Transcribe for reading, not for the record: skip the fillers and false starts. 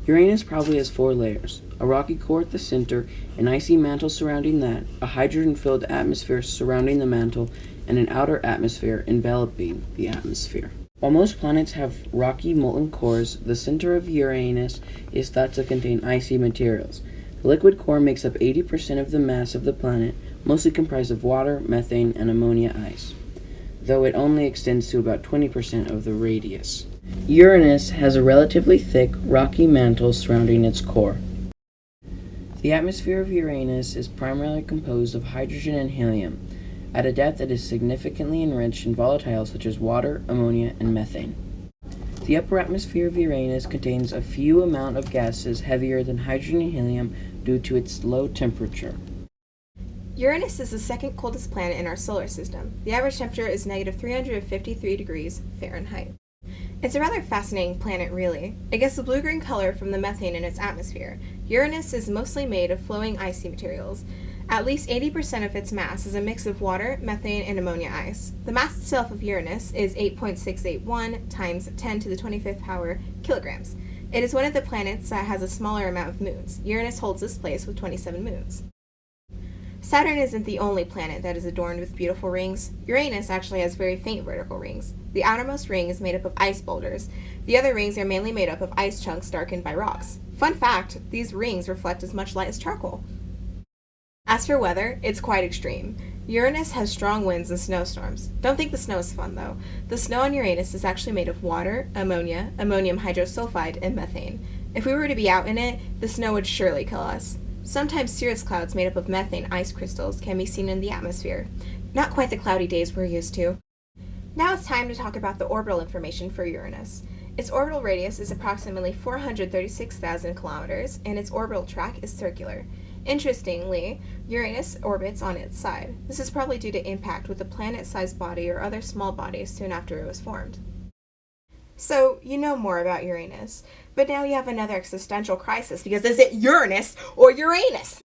Uranus probably has four layers: a rocky core at the center, an icy mantle surrounding that, a hydrogen-filled atmosphere surrounding the mantle, and an outer atmosphere enveloping the atmosphere. While most planets have rocky molten cores, the center of Uranus is thought to contain icy materials. The liquid core makes up 80% of the mass of the planet, mostly comprised of water, methane, and ammonia ice, though it only extends to about 20% of the radius. Uranus has a relatively thick, rocky mantle surrounding its core. The atmosphere of Uranus is primarily composed of hydrogen and helium. At a depth, it is significantly enriched in volatiles such as water, ammonia, and methane. The upper atmosphere of Uranus contains a few amount of gases heavier than hydrogen and helium due to its low temperature. Uranus is the second coldest planet in our solar system. The average temperature is negative 353 degrees Fahrenheit. It's a rather fascinating planet, really. It gets the blue-green color from the methane in its atmosphere. Uranus is mostly made of flowing icy materials. At least 80% of its mass is a mix of water, methane, and ammonia ice. The mass itself of Uranus is 8.681 times 10 to the 25th power kilograms. It is one of the planets that has a smaller amount of moons. Uranus holds this place with 27 moons. Saturn isn't the only planet that is adorned with beautiful rings. Uranus actually has very faint vertical rings. The outermost ring is made up of ice boulders. The other rings are mainly made up of ice chunks darkened by rocks. Fun fact, these rings reflect as much light as charcoal. As for weather, it's quite extreme. Uranus has strong winds and snowstorms. Don't think the snow is fun, though. The snow on Uranus is actually made of water, ammonia, ammonium hydrosulfide, and methane. If we were to be out in it, the snow would surely kill us. Sometimes cirrus clouds made up of methane ice crystals can be seen in the atmosphere. Not quite the cloudy days we're used to. Now it's time to talk about the orbital information for Uranus. Its orbital radius is approximately 436,000 kilometers, and its orbital track is circular. Interestingly, Uranus orbits on its side. This is probably due to impact with a planet-sized body or other small bodies soon after it was formed. So, you know more about Uranus, but now you have another existential crisis because is it Uranus or Uranus?